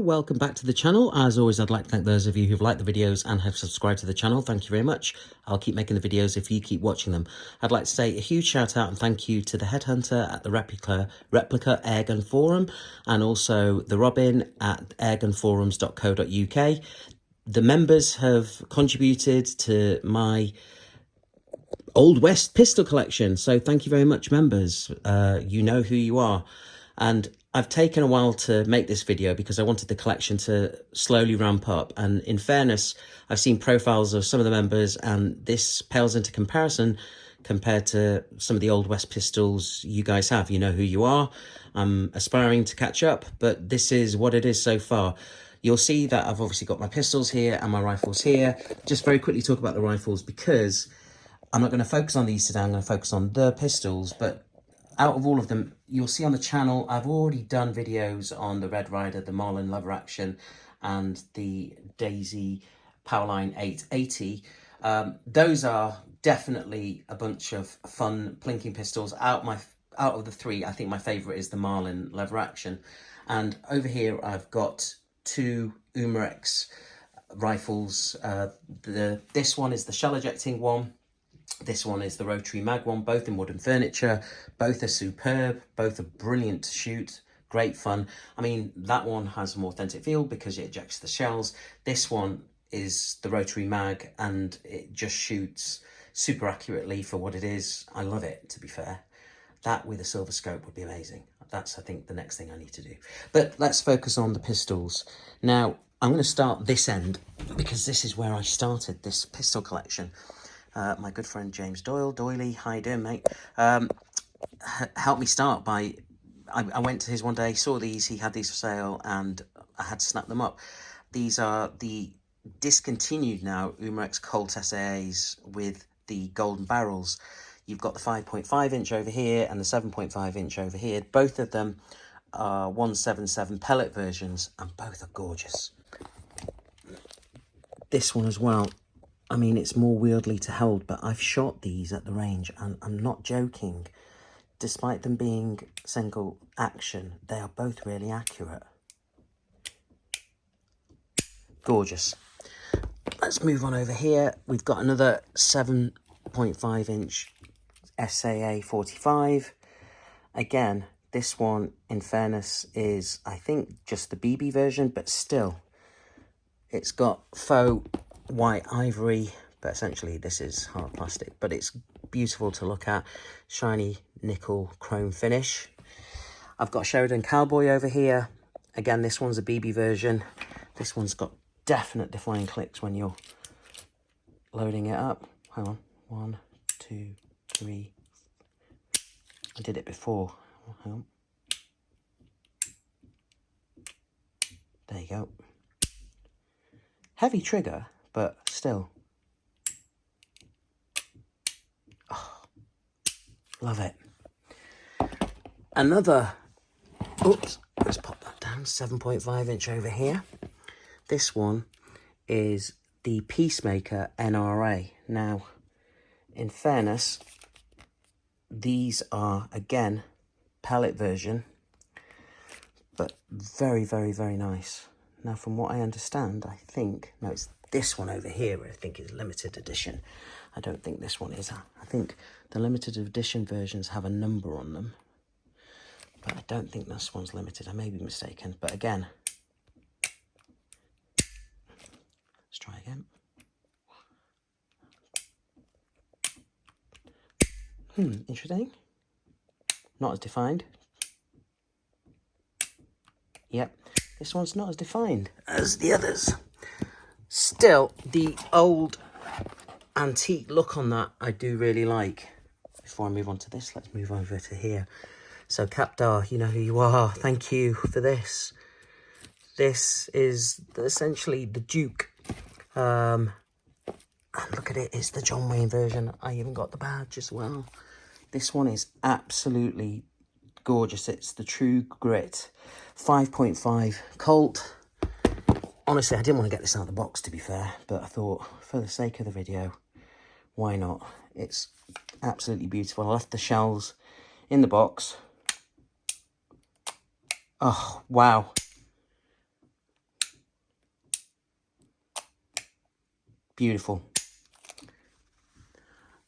welcome back to the channel. As always, I'd like to thank those of you who've liked the videos and have subscribed to the channel. Thank you very much. I'll keep making the videos if you keep watching them. I'd like to say a huge shout out and thank you to the Headhunter at the Replica Airgun Forum, and also the Robin at airgunforums.co.uk. The members have contributed to my Old West pistol collection, so thank you very much, members. You know who you are. And I've taken a while to make this video because I wanted the collection to slowly ramp up, and in fairness, I've seen profiles of some of the members and this pales into comparison compared to some of the Old West pistols you guys have. You know who you are. I'm aspiring to catch up, but this is what it is so far. You'll see that I've obviously got my pistols here and my rifles here. Just very quickly talk about the rifles because I'm not going to focus on these today. I'm going to focus on the pistols, but out of all of them, you'll see on the channel, I've already done videos on the Red Ryder, the Marlin lever action, and the Daisy Powerline 880. Those are definitely a bunch of fun plinking pistols. Out of the three, I think my favourite is the Marlin lever action. And over here, I've got two Umarex rifles. This one is the shell ejecting one. This one is the rotary mag one, both in wooden furniture. Both are superb, both are brilliant to shoot, great fun. I mean, that one has a more authentic feel because it ejects the shells. This one is the rotary mag and it just shoots super accurately for what it is. I love it, to be fair. That with a silver scope would be amazing. That's, I think, the next thing I need to do. But let's focus on the pistols. Now, I'm going to start this end because this is where I started this pistol collection. My good friend James Doyley, how you doing, mate? Helped me start by, I went to his one day, saw these, he had these for sale, and I had to snap them up. These are the discontinued now Umarex Colt SAAs with the golden barrels. You've got the 5.5 inch over here and the 7.5 inch over here. Both of them are 177 pellet versions, and both are gorgeous. This one as well. I mean, it's more wieldy to hold, but I've shot these at the range, and I'm not joking. Despite them being single action, they are both really accurate. Gorgeous. Let's move on over here. We've got another 7.5 inch SAA 45. Again, this one, in fairness, is, I think, just the BB version, but still, it's got faux white ivory, but essentially this is hard plastic, but it's beautiful to look at. Shiny nickel chrome finish. I've got Sheridan Cowboy over here. Again, this one's a BB version. This one's got definite defying clicks when you're loading it up. Hang on, 1, 2, 3. I did it before. Hang on. There you go. Heavy trigger, but still. Oh, love it. Another, oops, let's pop that down, 7.5 inch over here. This one is the Peacemaker NRA. Now, in fairness, these are, again, pellet version, but very, very, very nice. Now, from what I understand, I think, no, it's this one over here, I think is limited edition. I don't think this one is. I think the limited edition versions have a number on them, but I don't think this one's limited. I may be mistaken, but again, let's try again. Interesting. Not as defined. Yep, this one's not as defined as the others. Still, the old antique look on that I do really like. Before I move on to this, let's move over to here. So Capdar, you know who you are. Thank you for this. This is essentially the Duke. And look at it, it's the John Wayne version. I even got the badge as well. This one is absolutely gorgeous. It's the True Grit 5.5 Colt. Honestly, I didn't want to get this out of the box, to be fair, but I thought, for the sake of the video, why not? It's absolutely beautiful. I left the shells in the box. Oh, wow. Beautiful.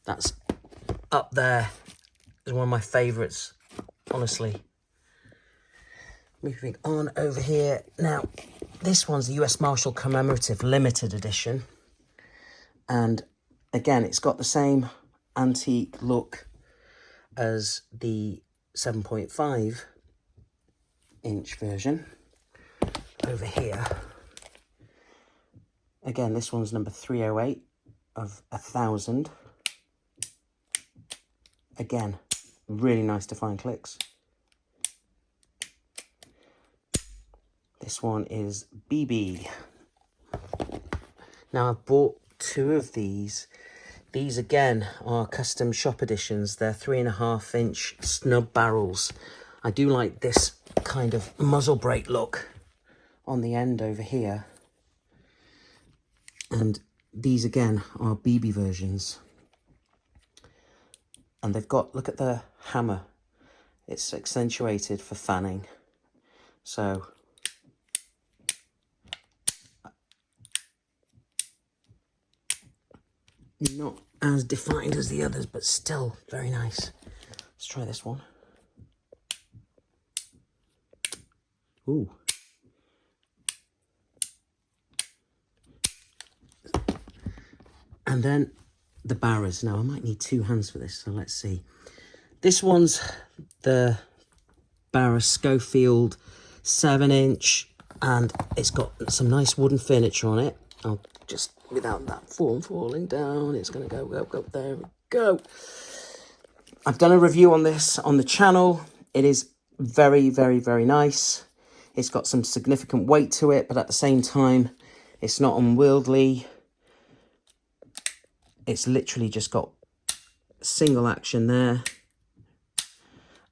That's up there is one of my favourites, honestly. Moving on over here. Now, this one's the US Marshal Commemorative Limited Edition. And again, it's got the same antique look as the 7.5 inch version. Over here, again, this one's number 308 of 1,000. Again, really nice defined clicks. This one is BB. Now, I've bought 2 of these. These again are custom shop editions. They're 3.5 inch snub barrels. I do like this kind of muzzle brake look on the end over here. And these again are BB versions. And they've got, look at the hammer. It's accentuated for fanning. So not as defined as the others, but still very nice. Let's try this one. Ooh. And then the barras. Now, I might need 2 hands for this, so let's see. This one's the Barra Schofield 7 inch, and it's got some nice wooden furniture on it. I'll just, without that form falling down, it's going to go, there we go. I've done a review on this on the channel. It is very, very, very nice. It's got some significant weight to it, but at the same time, it's not unwieldy. It's literally just got single action there.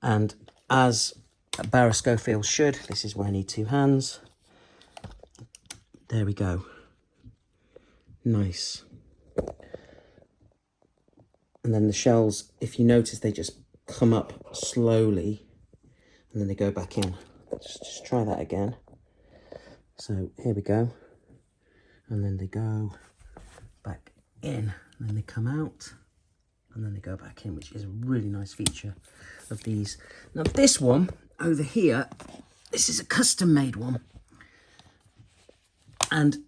And as a Barra Schofield should, this is where I need 2 hands. There we go. Nice. And then the shells, if you notice, they just come up slowly and then they go back in. Just try that again. So here we go. And then they go back in, and then they come out, and then they go back in, which is a really nice feature of these. Now this one over here, this is a custom made one. And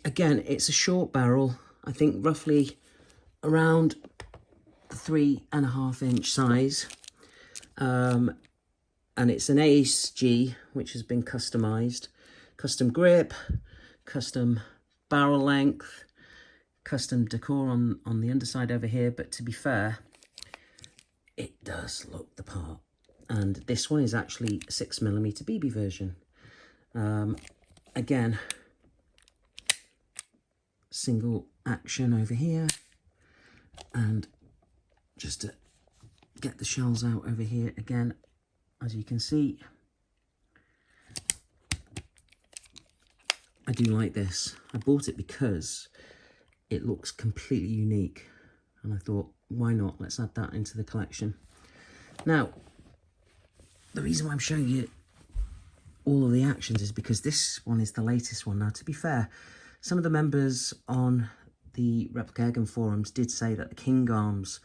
again, it's a short barrel, I think roughly around the 3.5 inch size. And it's an ASG, which has been customized. Custom grip, custom barrel length, custom decor on the underside over here. But to be fair, it does look the part. And this one is actually a 6mm BB version. Again, single action over here. And just to get the shells out over here again, as you can see, I do like this. I bought it because it looks completely unique, and I thought, why not? Let's add that into the collection. Now, the reason why I'm showing you all of the actions is because this one is the latest one. Now, to be fair, some of the members on the Replica Airgun forums did say that the King Arms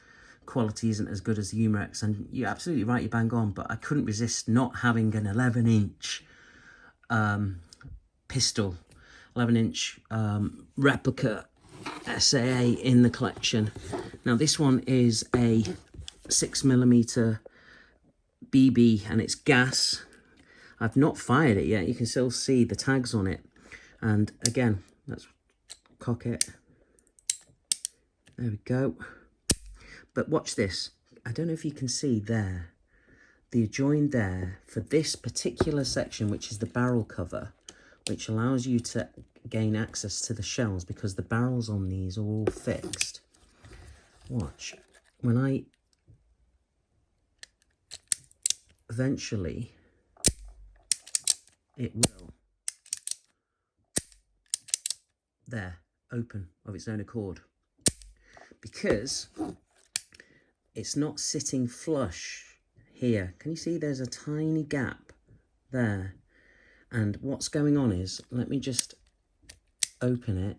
quality isn't as good as the Umarex, and you're absolutely right, you bang on, but I couldn't resist not having an 11-inch pistol, 11-inch Replica SAA in the collection. Now this one is a 6mm BB, and it's gas. I've not fired it yet. You can still see the tags on it. And again, let's cock it. There we go. But watch this. I don't know if you can see there, the adjoin there for this particular section, which is the barrel cover, which allows you to gain access to the shells because the barrels on these are all fixed. Watch. When I eventually, it will, there, open of its own accord, because it's not sitting flush here. Can you see there's a tiny gap there? And what's going on is, let me just open it.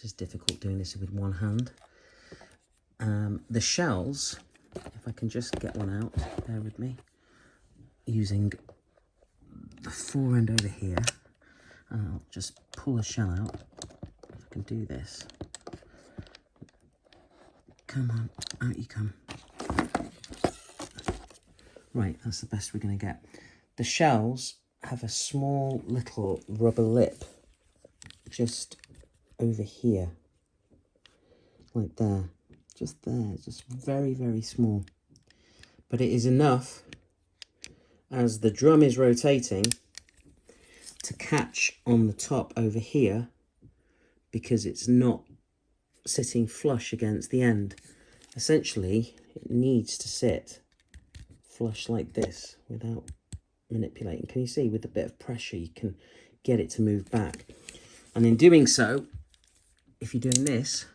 This is difficult doing this with one hand. The shells, if I can just get one out, bear with me, using the fore end over here, and I'll just pull the shell out. If I can do this. Come on, out you come. Right, that's the best we're going to get. The shells have a small little rubber lip just over here, like there, just very, very small. But it is enough, as the drum is rotating, to catch on the top over here, because it's not sitting flush against the end. Essentially, it needs to sit flush like this without manipulating. Can you see, with a bit of pressure you can get it to move back, and in doing so, if you're doing this,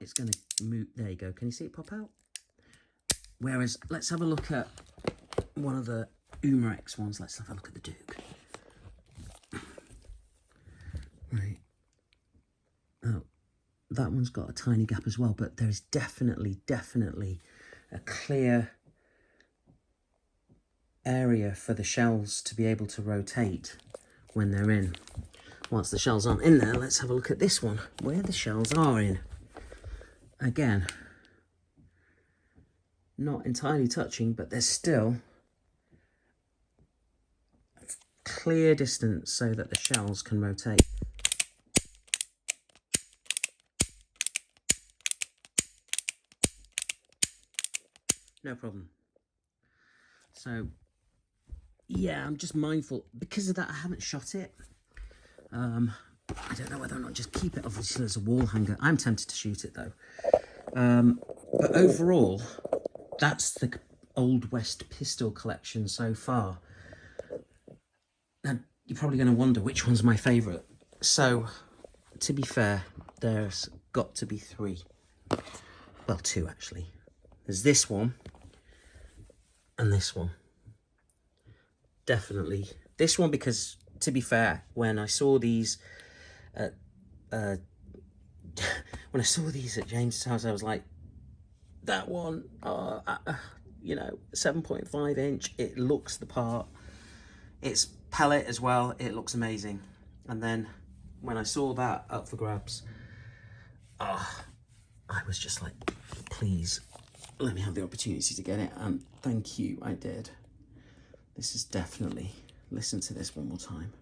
it's going to move. There you go. Can you see it pop out? Whereas, let's have a look at one of the Umarex ones. Let's have a look at the Duke. Right. Oh, that one's got a tiny gap as well, but there is definitely a clear area for the shells to be able to rotate when they're in. Once the shells aren't in there, let's have a look at this one, where the shells are in. Again, not entirely touching, but there's still a clear distance so that the shells can rotate. No problem. So, yeah, I'm just mindful. Because of that, I haven't shot it. I don't know whether or not just keep it obviously as a wall hanger. I'm tempted to shoot it though. But overall, that's the Old West pistol collection so far. Now, you're probably going to wonder which one's my favourite. So, to be fair, there's got to be three. Well, two actually. There's this one and this one. Definitely this one, because to be fair, when I saw these when I saw these at James's house, I was like, that one, you know, 7.5 inch, it looks the part. It's pellet as well, it looks amazing. And then when I saw that up for grabs, I was just like, please let me have the opportunity to get it, and thank you, I did. This is definitely, listen to this one more time.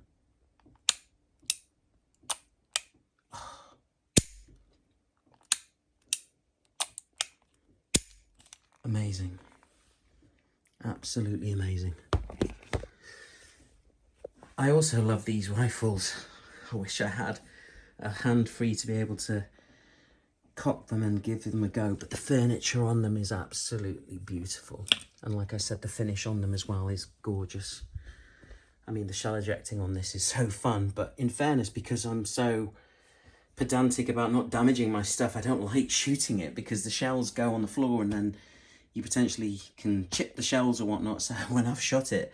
Amazing. Absolutely amazing. I also love these rifles. I wish I had a hand free to be able to cock them and give them a go, but the furniture on them is absolutely beautiful. And like I said, the finish on them as well is gorgeous. I mean, the shell ejecting on this is so fun, but in fairness, because I'm so pedantic about not damaging my stuff, I don't like shooting it, because the shells go on the floor and then you potentially can chip the shells or whatnot. So when I've shot it,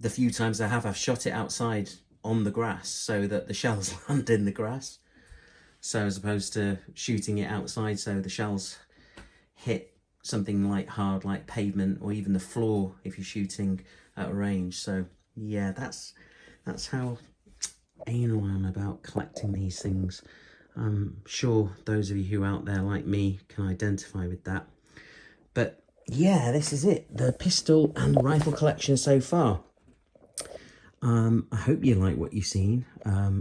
the few times I have, I've shot it outside on the grass so that the shells land in the grass. So as opposed to shooting it outside so the shells hit something like hard, like pavement, or even the floor if you're shooting at a range. So yeah, that's how anal I am about collecting these things. I'm sure those of you who are out there like me can identify with that. But yeah, this is it, the pistol and rifle collection so far. I hope you like what you've seen.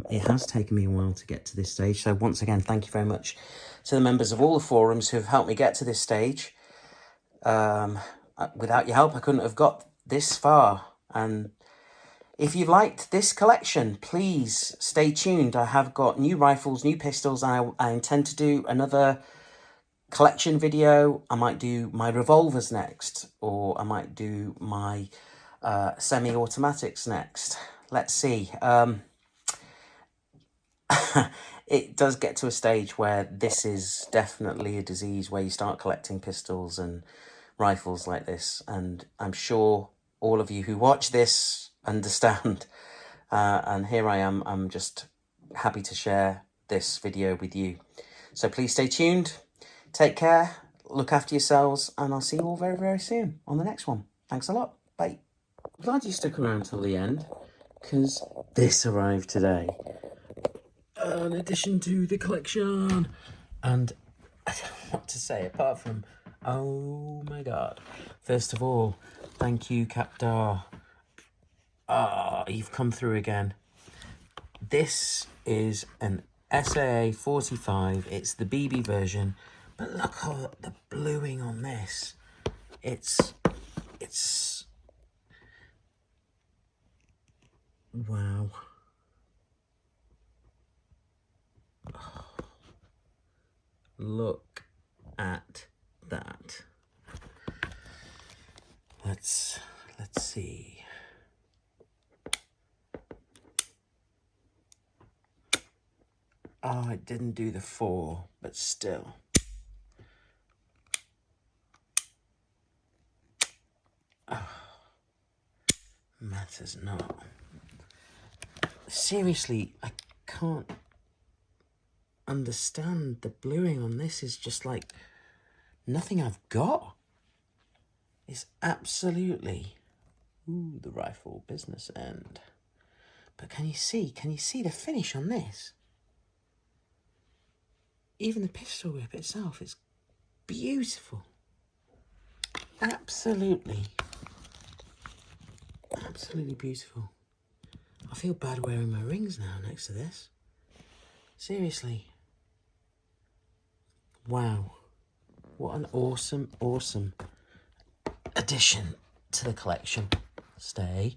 It has taken me a while to get to this stage, so once again, thank you very much to the members of all the forums who have helped me get to this stage. Without your help, I couldn't have got this far. And if you liked this collection, please stay tuned. I have got new rifles, new pistols, and I intend to do another collection video. I might do my revolvers next, or I might do my semi-automatics next. Let's see. It does get to a stage where this is definitely a disease, where you start collecting pistols and rifles like this, and I'm sure all of you who watch this understand. And here I am, I'm just happy to share this video with you. So please stay tuned, take care, look after yourselves, and I'll see you all very, very soon on the next one. Thanks a lot. Bye. Glad you stuck around till the end, because this arrived today. In addition to the collection. And I don't know what to say apart from, oh my god. First of all, thank you, Captar. You've come through again. This is an SAA 45. It's the BB version, but look at the bluing on this. It's wow. Look at that. Let's see. Oh, it didn't do the 4, but still. Oh, matters not. Seriously, I can't understand. The bluing on this is just like nothing I've got. It's absolutely, ooh, the rifle business end. But can you see the finish on this? Even the pistol grip itself is beautiful. Absolutely beautiful. I feel bad wearing my rings now next to this. Seriously. Wow. What an awesome addition to the collection. Stay.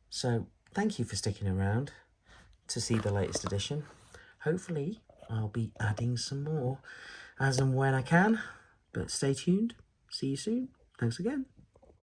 So, thank you for sticking around to see the latest edition. Hopefully, I'll be adding some more as and when I can. But stay tuned. See you soon. Thanks again.